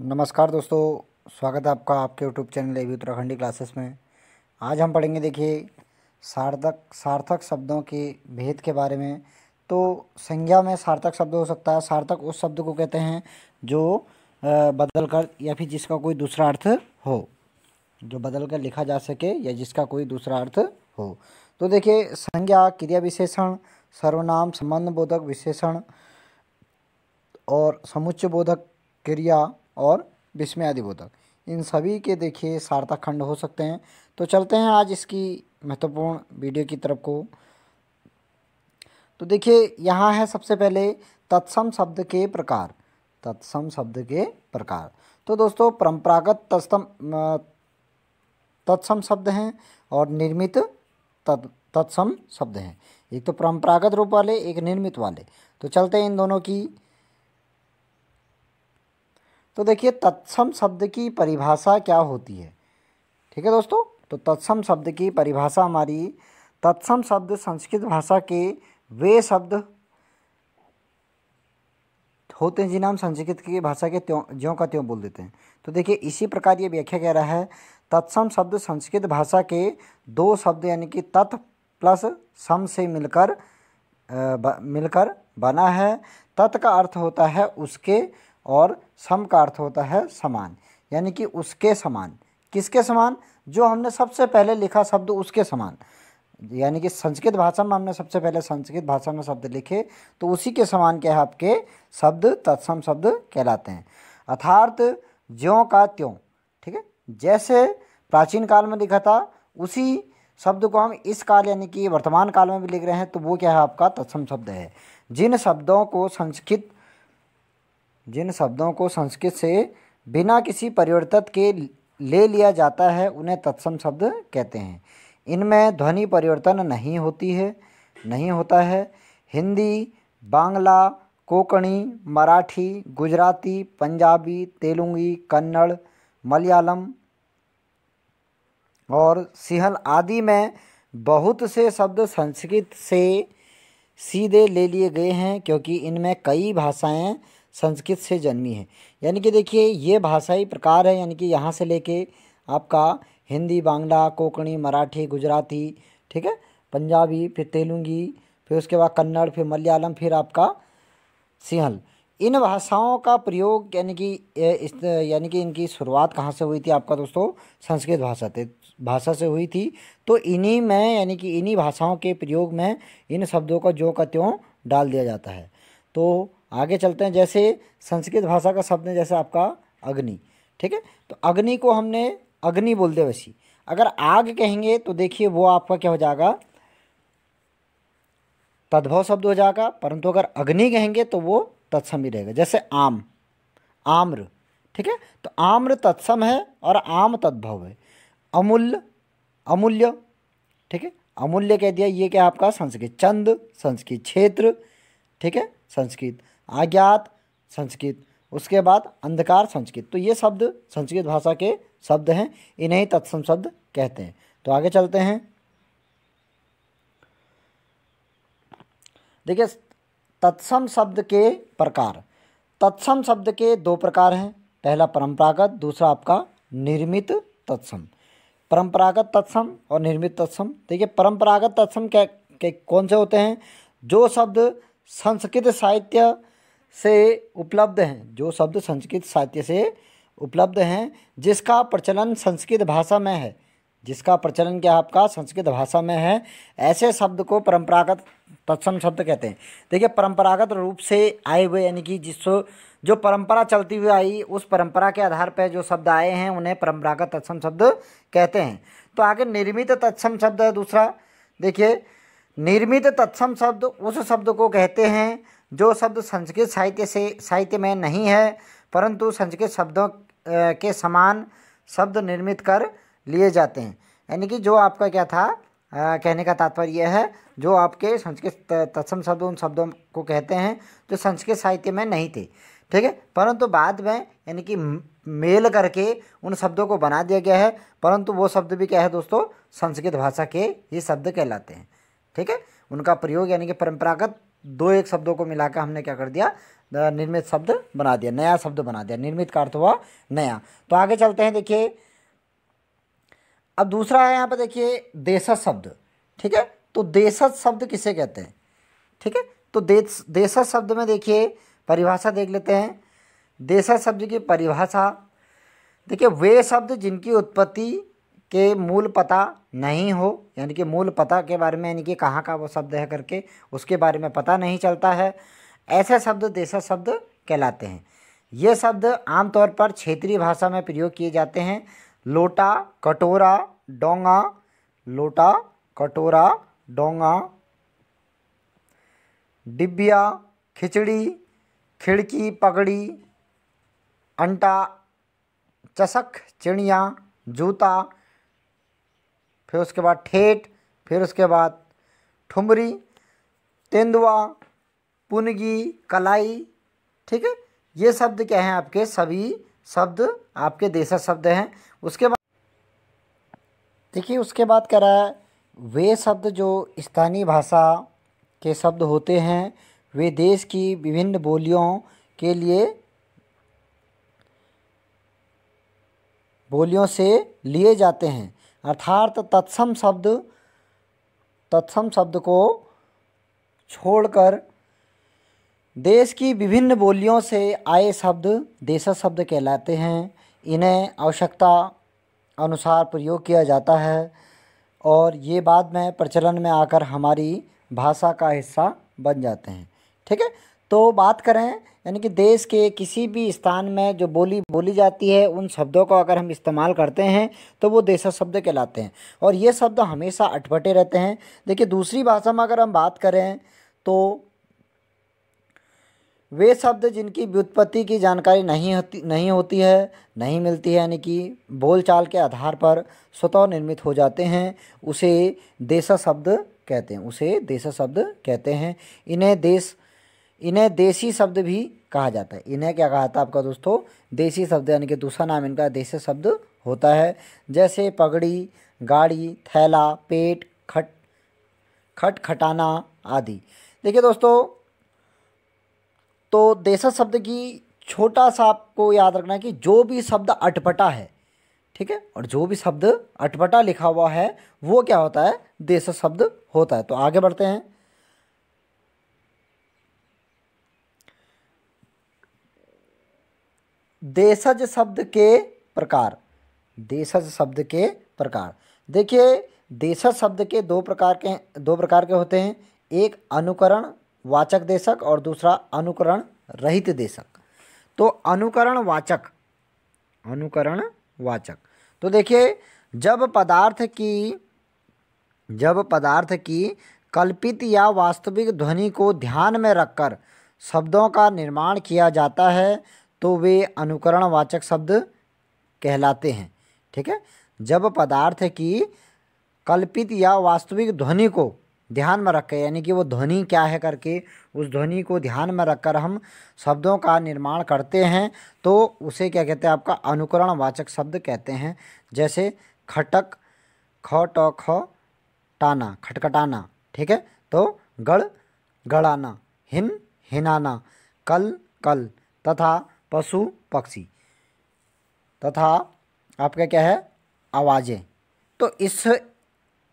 नमस्कार दोस्तों, स्वागत है आपका आपके YouTube channel AB Uttarakhandi classes में। आज हम पढ़ेंगे, देखिए, सार्थक शब्दों के भेद के बारे में। तो संज्ञा में सार्थक शब्द हो सकता है। सार्थक उस शब्द को कहते हैं जो बदल कर या फिर जिसका कोई दूसरा अर्थ हो, जो बदल कर लिखा जा सके या जिसका कोई दूसरा अर्थ हो। तो देखिए, संज्ञा क्रिया विशेषण, सर्वनाम, संबंध बोधक विशेषण और समुच्चय बोधक क्रिया और विस्मयादि बोधक, इन सभी के देखिए सार्थक खंड हो सकते हैं। तो चलते हैं आज इसकी महत्वपूर्ण वीडियो की तरफ को। तो देखिए, यहाँ है सबसे पहले तत्सम शब्द के प्रकार। तत्सम शब्द के प्रकार, तो दोस्तों परंपरागत तत्सम शब्द हैं और निर्मित तत्सम शब्द हैं। एक तो परंपरागत रूप वाले, एक निर्मित वाले। तो चलते हैं इन दोनों की। तो देखिए, तत्सम शब्द की परिभाषा क्या होती है। ठीक है दोस्तों, तो तत्सम शब्द की परिभाषा हमारी, तत्सम शब्द संस्कृत भाषा के वे शब्द होते हैं जिन्हें हम संस्कृत की भाषा के ज्यों का त्यों बोल देते हैं। तो देखिए, इसी प्रकार ये व्याख्या कह रहा है, तत्सम शब्द संस्कृत भाषा के दो शब्द यानी कि तत् प्लस सम से मिलकर बना है। तत् का अर्थ होता है उसके और सम का अर्थ होता है समान, यानी कि उसके समान। किसके समान? जो हमने सबसे पहले लिखा शब्द उसके समान, यानी कि संस्कृत भाषा में हमने सबसे पहले संस्कृत भाषा में शब्द लिखे तो उसी के समान क्या है आपके शब्द तत्सम शब्द कहलाते हैं। अर्थात ज्यों का त्यों। ठीक है, जैसे प्राचीन काल में लिखा था उसी शब्द को हम इस काल यानी कि वर्तमान काल में भी लिख रहे हैं, तो वो क्या है आपका तत्सम शब्द है। जिन शब्दों को संस्कृत से बिना किसी परिवर्तन के ले लिया जाता है उन्हें तत्सम शब्द कहते हैं। इनमें ध्वनि परिवर्तन नहीं होता है। हिंदी, बांग्ला, कोंकणी, मराठी, गुजराती, पंजाबी, तेलुगु, कन्नड़, मलयालम और सिंहल आदि में बहुत से शब्द संस्कृत से सीधे ले लिए गए हैं, क्योंकि इनमें कई भाषाएं संस्कृत से जन्मी हैं। यानी कि देखिए, ये भाषाई प्रकार है, यानी कि यहाँ से लेके आपका हिंदी, बांग्ला, कोंकणी, मराठी, गुजराती, ठीक है, पंजाबी, फिर तेलुगु, फिर उसके बाद कन्नड़, फिर मलयालम, फिर आपका सिंहल। इन भाषाओं का प्रयोग यानी कि इनकी शुरुआत कहाँ से हुई थी आपका दोस्तों? संस्कृत भाषा से हुई थी। तो इन्हीं में यानी कि इन्हीं भाषाओं के प्रयोग में इन शब्दों का ज्यों का त्यों डाल दिया जाता है। तो आगे चलते हैं। जैसे संस्कृत भाषा का शब्द है जैसे आपका अग्नि। ठीक है, तो अग्नि को हमने अग्नि बोल दिया। वैसी अगर आग कहेंगे तो देखिए वो आपका क्या हो जाएगा? तद्भव शब्द हो जाएगा। परंतु अगर अग्नि कहेंगे तो वो तत्सम ही रहेगा। जैसे आम्र। ठीक है, तो आम्र तत्सम है और आम तद्भव है। अमूल्य। ठीक है, अमूल्य कह दिया, ये क्या आपका संस्कृत। चंद संस्कृत। क्षेत्र, ठीक है, संस्कृत। अज्ञात संस्कृत। उसके बाद अंधकार संस्कृत। तो ये शब्द संस्कृत भाषा के शब्द हैं, इन्हें तत्सम शब्द कहते हैं। तो आगे चलते हैं। देखिए, तत्सम शब्द के प्रकार। तत्सम शब्द के दो प्रकार हैं, पहला परंपरागत, दूसरा आपका निर्मित तत्सम। परंपरागत तत्सम और निर्मित तत्सम। देखिए, परंपरागत तत्सम कौन से होते हैं? जो शब्द संस्कृत साहित्य से उपलब्ध हैं, जो शब्द संस्कृत साहित्य से उपलब्ध हैं, जिसका प्रचलन संस्कृत भाषा में है, जिसका प्रचलन क्या आपका संस्कृत भाषा में है, ऐसे शब्द को परंपरागत तत्सम शब्द कहते हैं। देखिए, परंपरागत रूप से आए हुए यानी कि जो परंपरा चलती हुई आई, उस परंपरा के आधार पर जो शब्द आए हैं उन्हें परंपरागत तत्सम शब्द कहते हैं। तो आगे निर्मित तत्सम शब्द है दूसरा। देखिए, निर्मित तत्सम शब्द उस शब्द को कहते हैं जो शब्द संस्कृत साहित्य में नहीं है, परंतु संस्कृत शब्दों के समान शब्द निर्मित कर लिए जाते हैं। यानी कि जो आपका क्या था, कहने का तात्पर्य यह है, जो आपके संस्कृत तत्सम शब्द उन शब्दों को कहते हैं जो संस्कृत साहित्य में नहीं थे। ठीक है, परंतु बाद में यानी कि मेल करके उन शब्दों को बना दिया गया है, परंतु वो शब्द भी क्या है दोस्तों? संस्कृत भाषा के ही शब्द कहलाते हैं। ठीक है, उनका प्रयोग यानी कि परंपरागत दो एक शब्दों को मिलाकर हमने क्या कर दिया? निर्मित शब्द बना दिया, नया शब्द बना दिया। निर्मित का अर्थ हुआ नया। तो आगे चलते हैं। देखिए अब दूसरा है यहाँ पे, देखिए देशज शब्द। ठीक है, तो देशज शब्द किसे कहते हैं? ठीक है, तो देशज शब्द में देखिए परिभाषा देख लेते हैं। देशज शब्द की परिभाषा देखिए, वे शब्द जिनकी उत्पत्ति के मूल पता नहीं हो, यानी कि मूल पता के बारे में, यानी कि कहाँ का वो शब्द है करके उसके बारे में पता नहीं चलता है, ऐसे शब्द देशज शब्द कहलाते हैं। ये शब्द आमतौर पर क्षेत्रीय भाषा में प्रयोग किए जाते हैं। लोटा, कटोरा, डोंगा, लोटा, कटोरा, डोंगा, डिब्बिया, खिचड़ी, खिड़की, पगड़ी, अंटा, चषक, चिड़िया, जूता, फिर उसके बाद ठेठ, फिर उसके बाद ठुमरी, तेंदुआ, पुनगी, कलाई। ठीक है, ये शब्द क्या हैं? आपके सभी शब्द आपके देशज शब्द हैं। उसके बाद देखिए, उसके बाद कह रहा है वे शब्द जो स्थानीय भाषा के शब्द होते हैं वे देश की विभिन्न बोलियों के लिए बोलियों से लिए जाते हैं। अर्थात तत्सम शब्द को छोड़कर देश की विभिन्न बोलियों से आए शब्द देशज शब्द कहलाते हैं। इन्हें आवश्यकता अनुसार प्रयोग किया जाता है और ये बाद में प्रचलन में आकर हमारी भाषा का हिस्सा बन जाते हैं। ठीक है, तो बात करें यानी कि देश के किसी भी स्थान में जो बोली जाती है उन शब्दों को अगर हम इस्तेमाल करते हैं तो वो देशज शब्द कहलाते हैं और ये शब्द हमेशा अटपटे रहते हैं। देखिए दूसरी भाषा में अगर हम बात करें तो वे शब्द जिनकी व्युत्पत्ति की जानकारी नहीं होती है, नहीं मिलती है, यानी कि बोलचाल के आधार पर स्वतः निर्मित हो जाते हैं, उसे देशज शब्द कहते हैं, उसे देशज शब्द कहते हैं। इन्हें देशी शब्द भी कहा जाता है। इन्हें क्या कहा था आपका दोस्तों? देशी शब्द, यानी कि दूसरा नाम इनका देशी शब्द होता है। जैसे पगड़ी, गाड़ी, थैला, पेट, खटखटाना आदि। देखिए दोस्तों, तो देशज शब्द की छोटा सा आपको याद रखना है कि जो भी शब्द अटपटा है, ठीक है, और जो भी शब्द अटपटा लिखा हुआ है वो क्या होता है? देशज शब्द होता है। तो आगे बढ़ते हैं। देशज शब्द के प्रकार। देशज शब्द के प्रकार देखिए, देशज शब्द के दो प्रकार के होते हैं। एक अनुकरण वाचक देशक और दूसरा अनुकरण रहित देशक। तो अनुकरण वाचक तो देखिए, जब पदार्थ की कल्पित या वास्तविक ध्वनि को ध्यान में रखकर शब्दों का निर्माण किया जाता है तो वे अनुकरण वाचक शब्द कहलाते हैं। ठीक है, जब पदार्थ की कल्पित या वास्तविक ध्वनि को ध्यान में रख के, यानी कि वो ध्वनि क्या है करके उस ध्वनि को ध्यान में रखकर हम शब्दों का निर्माण करते हैं तो उसे क्या कहते हैं? आपका अनुकरण वाचक शब्द कहते हैं। जैसे खटक, टाना, खटखटाना। ठीक है, तो गड़, गड़ाना, हिनाना, कल तथा पशु, पक्षी तथा आपका क्या है? आवाज़ें। तो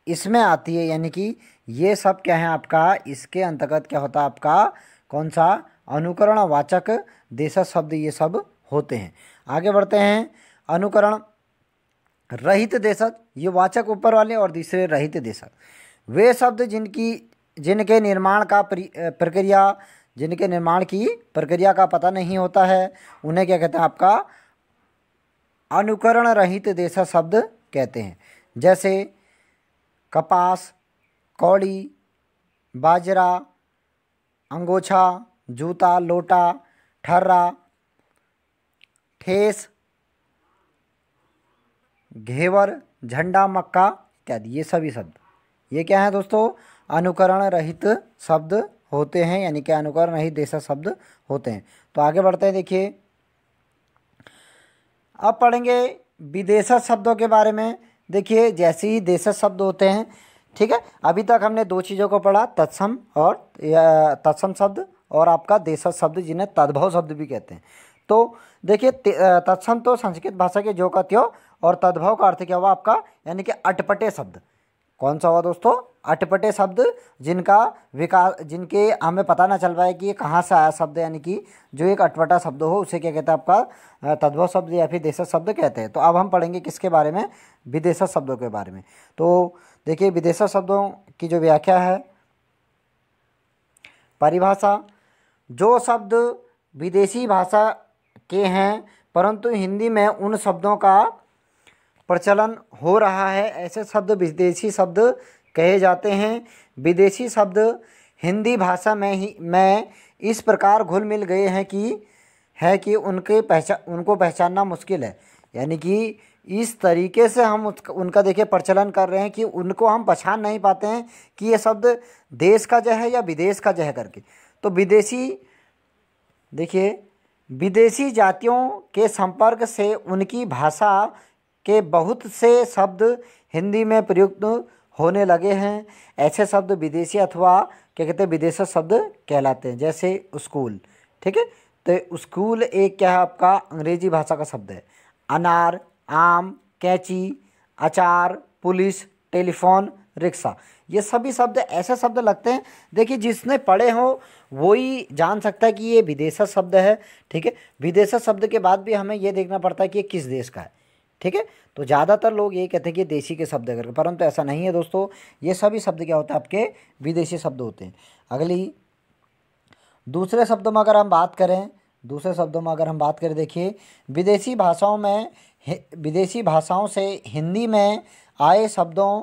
इसमें आती है, यानी कि ये सब क्या है आपका? इसके अंतर्गत क्या होता है आपका? कौन सा? अनुकरण वाचक देशज शब्द ये सब होते हैं। आगे बढ़ते हैं। अनुकरण रहित देशज, ये वाचक ऊपर वाले और दूसरे रहित देशज। वे शब्द जिनके निर्माण की प्रक्रिया का पता नहीं होता है उन्हें क्या कहते हैं? आपका अनुकरण रहित देशज शब्द कहते हैं। जैसे कपास, कौड़ी, बाजरा, अंगोछा, जूता, लोटा, ठर्रा, ठेस, घेवर, झंडा, मक्का इत्यादि। ये सभी शब्द ये क्या है दोस्तों? अनुकरण रहित शब्द होते हैं, यानी कि अनुकरण रहित देशज शब्द होते हैं। तो आगे बढ़ते हैं। देखिए अब पढ़ेंगे विदेशज शब्दों के बारे में। देखिए जैसे ही देशज शब्द होते हैं, ठीक है, अभी तक हमने दो चीज़ों को पढ़ा, तत्सम शब्द और आपका देशज शब्द जिन्हें तद्भव शब्द भी कहते हैं। तो देखिए तत्सम तो संस्कृत भाषा के जो का त्यों, और तद्भव का अर्थ क्या हुआ आपका, यानी कि अटपटे शब्द। कौन सा हुआ दोस्तों, अटपटे शब्द जिनका विकास, जिनके हमें पता ना चल पाए कि ये कहाँ से आया शब्द, यानी कि जो एक अटपटा शब्द हो उसे क्या कहते हैं आपका तद्भव शब्द या फिर देशज शब्द कहते हैं। तो अब हम पढ़ेंगे किसके बारे में, विदेशज शब्दों के बारे में। तो देखिए विदेशज शब्दों की जो व्याख्या है, परिभाषा, जो शब्द विदेशी भाषा के हैं परंतु हिंदी में उन शब्दों का प्रचलन हो रहा है, ऐसे शब्द विदेशी शब्द कहे जाते हैं। विदेशी शब्द हिंदी भाषा में इस प्रकार घुल मिल गए हैं कि उनको पहचानना मुश्किल है। यानी कि इस तरीके से हम उनका देखिए प्रचलन कर रहे हैं कि उनको हम पहचान नहीं पाते हैं कि ये शब्द देश का जो है या विदेश का जो है करके। तो विदेशी जातियों के संपर्क से उनकी भाषा के बहुत से शब्द हिंदी में प्रयुक्त होने लगे हैं। ऐसे शब्द विदेशी अथवा क्या कहते हैं विदेशी शब्द कहलाते हैं, जैसे स्कूल। ठीक है, तो स्कूल एक क्या है आपका अंग्रेजी भाषा का शब्द है। अनार, आम, कैंची, अचार, पुलिस, टेलीफोन, रिक्शा, ये सभी शब्द ऐसे शब्द लगते हैं, देखिए जिसने पढ़े हो वही जान सकता है कि ये विदेशज शब्द है। ठीक है, विदेशज शब्द के बाद भी हमें ये देखना पड़ता है कि ये किस देश का है। ठीक है, तो ज़्यादातर लोग ये कहते हैं कि देशी के शब्द करके, परंतु ऐसा नहीं है दोस्तों। ये सभी शब्द क्या होता है आपके विदेशी शब्द होते हैं। अगली दूसरे शब्दों में अगर हम बात करें, देखिए विदेशी भाषाओं से हिंदी में आए शब्दों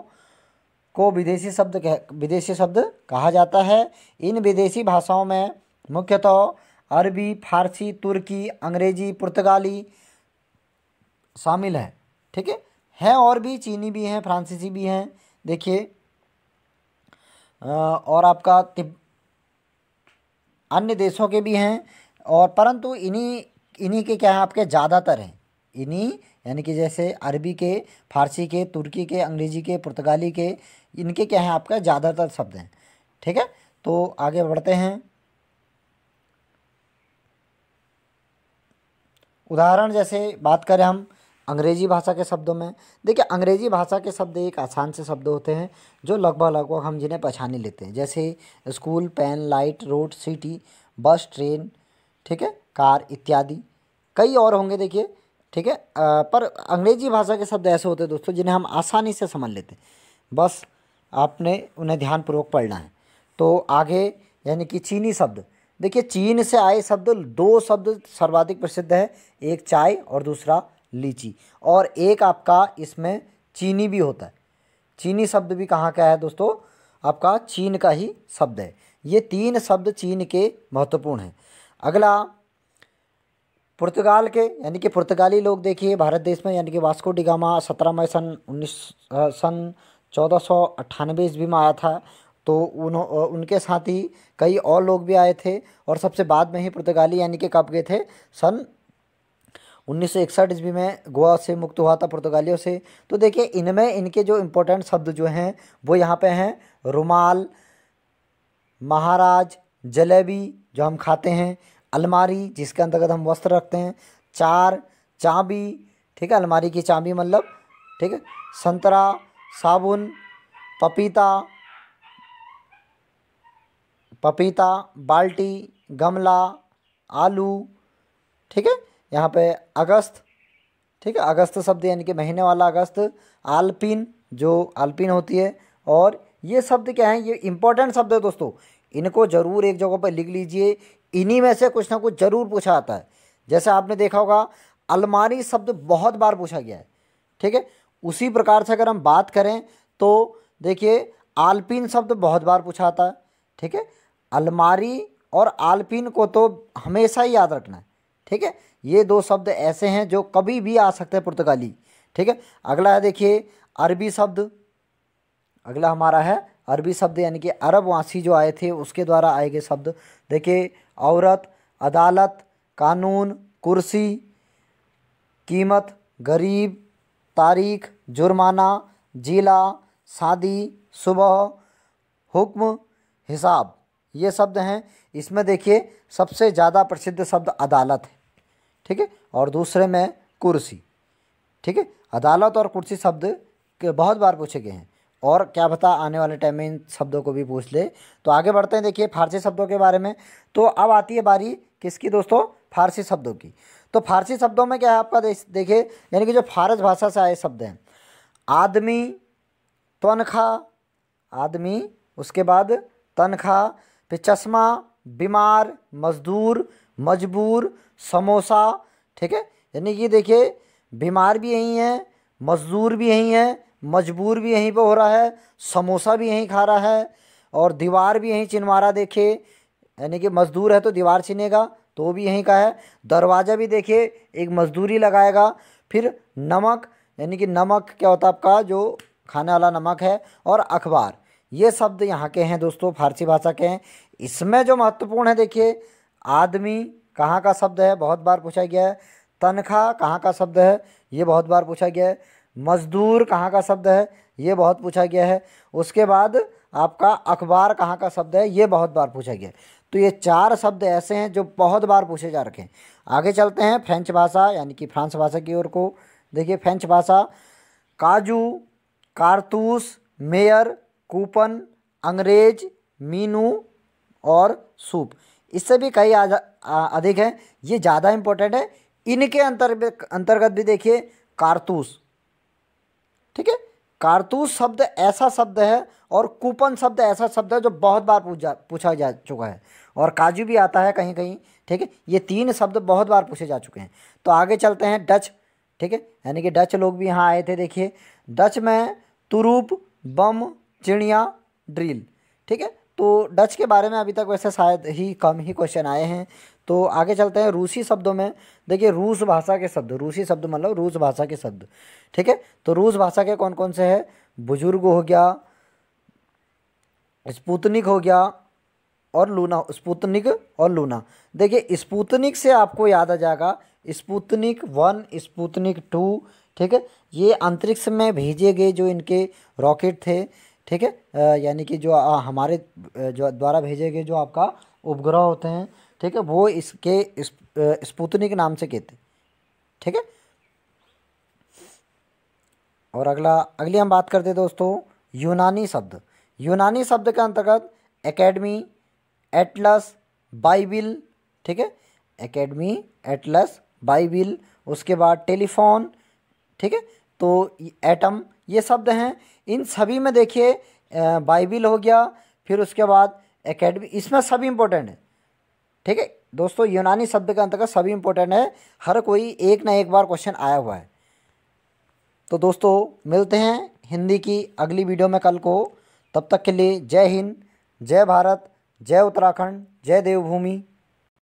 को विदेशी शब्द कहा जाता है। इन विदेशी भाषाओं में मुख्यतः अरबी, फारसी, तुर्की, अंग्रेजी, पुर्तगाली शामिल है। ठीक है और भी चीनी भी हैं, फ्रांसीसी भी हैं। देखिए और आपका अन्य देशों के भी हैं, और परंतु इन्हीं के क्या है आपके ज़्यादातर हैं। इन्हीं यानी कि जैसे अरबी के, फारसी के, तुर्की के, अंग्रेजी के, पुर्तगाली के, इनके क्या है आपका ज़्यादातर शब्द हैं। ठीक है, तो आगे बढ़ते हैं। उदाहरण जैसे बात करें हम अंग्रेजी भाषा के शब्दों में, देखिए अंग्रेजी भाषा के शब्द एक आसान से शब्द होते हैं जो लगभग हम जिन्हें पहचान ही लेते हैं, जैसे school, pen, light, road, city, bus, train, ठीक है, कार इत्यादि। कई और होंगे देखिए। ठीक है, पर अंग्रेजी भाषा के शब्द ऐसे होते हैं दोस्तों जिन्हें हम आसानी से समझ लेते हैं, बस आपने उन्हें ध्यानपूर्वक पढ़ना है। तो आगे यानी कि चीनी शब्द, देखिए चीन से आए शब्द, दो शब्द सर्वाधिक प्रसिद्ध है, एक चाय और दूसरा लीची, और एक आपका इसमें चीनी भी होता है। चीनी शब्द भी कहाँ का है दोस्तों, आपका चीन का ही शब्द है। ये तीन शब्द चीन के महत्वपूर्ण हैं। अगला पुर्तगाल के, यानी कि पुर्तगाली लोग देखिए भारत देश में, यानी कि वास्को डी गामा 17 मई सन 1498 ईस्वी में आया था। तो उनके साथ ही कई और लोग भी आए थे, और सबसे बाद में ही पुर्तगाली यानी कि कब गए थे, सन 1961 ईस्वी में गोवा से मुक्त हुआ था पुर्तगालियों से। तो देखिए इनमें इनके जो इम्पोर्टेंट शब्द जो हैं वो यहाँ पे हैं, रुमाल, महाराज, जलेबी जो हम खाते हैं, अलमारी जिसके अंतर्गत हम वस्त्र रखते हैं, चाबी, ठीक है, अलमारी की चाबी मतलब, ठीक है, संतरा, साबुन, पपीता, बाल्टी, गमला, आलू, ठीक है, यहाँ पे अगस्त, ठीक है, अगस्त शब्द यानी कि महीने वाला अगस्त, आल्पिन जो आल्पिन होती है। और ये शब्द क्या है, ये इंपॉर्टेंट शब्द है दोस्तों, इनको ज़रूर एक जगह पर लिख लीजिए। इन्हीं में से कुछ ना कुछ ज़रूर पूछा आता है। जैसे आपने देखा होगा अलमारी शब्द बहुत बार पूछा गया है। ठीक है, उसी प्रकार से अगर हम बात करें तो देखिए आल्पिन शब्द बहुत बार पूछा आता है। ठीक है, अलमारी और आल्पिन को तो हमेशा ही याद रखना है। ठीक है, ये दो शब्द ऐसे हैं जो कभी भी आ सकते हैं पुर्तगाली। ठीक है, अगला है देखिए अरबी शब्द। अगला हमारा है अरबी शब्द, यानी कि अरबवासी जो आए थे उसके द्वारा आए गए शब्द। देखिए औरत, अदालत, कानून, कुर्सी, कीमत, गरीब, तारीख, जुर्माना, जिला, शादी, सुबह, हुक्म, हिसाब, ये शब्द हैं। इसमें देखिए सबसे ज़्यादा प्रसिद्ध शब्द अदालत है, ठीक है, और दूसरे में कुर्सी, ठीक है। अदालत और कुर्सी शब्द के बहुत बार पूछे गए हैं, और क्या पता आने वाले टाइम में इन शब्दों को भी पूछ ले। तो आगे बढ़ते हैं, देखिए फारसी शब्दों के बारे में। तो अब आती है बारी किसकी दोस्तों, फारसी शब्दों की। तो फारसी शब्दों में क्या है आपका देखिए, यानी कि जो फारस भाषा से आए शब्द हैं, आदमी, तनख्वाह, आदमी, उसके बाद तनख्वाह, फिर चश्मा, बीमार, मजदूर, मजबूर, समोसा, ठीक है। यानी कि देखिए बीमार भी यही है, मजदूर भी यही है, मजबूर भी यहीं पे हो रहा है, समोसा भी यहीं खा रहा है, और दीवार भी यहीं चिनवा रहा। देखिए यानी कि मजदूर है तो दीवार छीनेगा, तो वो भी यहीं का है। दरवाज़ा भी देखिए एक मजदूरी लगाएगा। फिर नमक, यानी कि नमक क्या होता है आपका, जो खाने वाला नमक है। और अखबार, ये शब्द यहाँ के हैं दोस्तों, फारसी भाषा के हैं। इसमें जो महत्वपूर्ण है देखिए, आदमी कहाँ का शब्द है, बहुत बार पूछा गया है। तनख्वाह कहाँ का शब्द है, ये बहुत बार पूछा गया है। मजदूर कहाँ का शब्द है, ये बहुत पूछा गया है। उसके बाद आपका अखबार कहाँ का शब्द है, ये बहुत बार पूछा गया है। तो ये 4 शब्द ऐसे हैं जो बहुत बार पूछे जा रखे हैं। आगे चलते हैं फ्रेंच भाषा यानी कि फ्रांस भाषा की ओर को। देखिए फ्रेंच भाषा, काजू, कारतूस, मेयर, कूपन, अंग्रेज, मीनू और सूप, इससे भी कई अधिक हैं। ये ज़्यादा इम्पोर्टेंट है। इनके अंतर्गत भी देखिए कारतूस, ठीक है। कारतूस शब्द ऐसा शब्द है, और कूपन शब्द ऐसा शब्द है जो बहुत बार पूछा जा चुका है। और काजू भी आता है कहीं कहीं, ठीक है। ये 3 शब्द बहुत बार पूछे जा चुके हैं। तो आगे चलते हैं डच, ठीक है, यानी कि डच लोग भी यहाँ आए थे। देखिए डच में तुरूप, बम, चिड़िया, ड्रिल, ठीक है। तो डच के बारे में अभी तक वैसे शायद ही कम ही क्वेश्चन आए हैं। तो आगे चलते हैं रूसी शब्दों में। देखिए रूस भाषा के शब्द, रूसी शब्द मतलब रूस भाषा के शब्द, ठीक है। तो रूस भाषा के कौन कौन से हैं, बुजुर्ग हो गया, स्पुतनिक हो गया, और लूना, स्पुतनिक और लूना। देखिए स्पुतनिक से आपको याद आ जाएगा स्पुतनिक 1, स्पुतनिक 2, ठीक है। ये अंतरिक्ष में भेजे गए जो इनके रॉकेट थे, ठीक है, यानी कि जो हमारे जो द्वारा भेजे गए जो आपका उपग्रह होते हैं, ठीक है, वो इसके स्पुतनिक नाम से कहते, ठीक है। और अगली हम बात करते हैं दोस्तों यूनानी शब्द। यूनानी शब्द के अंतर्गत एकेडमी, एटलस, बाइबिल, ठीक है, एकेडमी, एटलस, बाइबिल, उसके बाद टेलीफोन, ठीक है। तो एटम, ये शब्द हैं। इन सभी में देखिए बाइबिल हो गया, फिर उसके बाद एकेडमी, इसमें सभी इंपॉर्टेंट है, ठीक है दोस्तों। यूनानी शब्द के अंतर्गत सभी इंपॉर्टेंट है, हर कोई एक ना एक बार क्वेश्चन आया हुआ है। तो दोस्तों मिलते हैं हिंदी की अगली वीडियो में कल को। तब तक के लिए जय हिंद, जय भारत, जय उत्तराखंड, जय देवभूमि।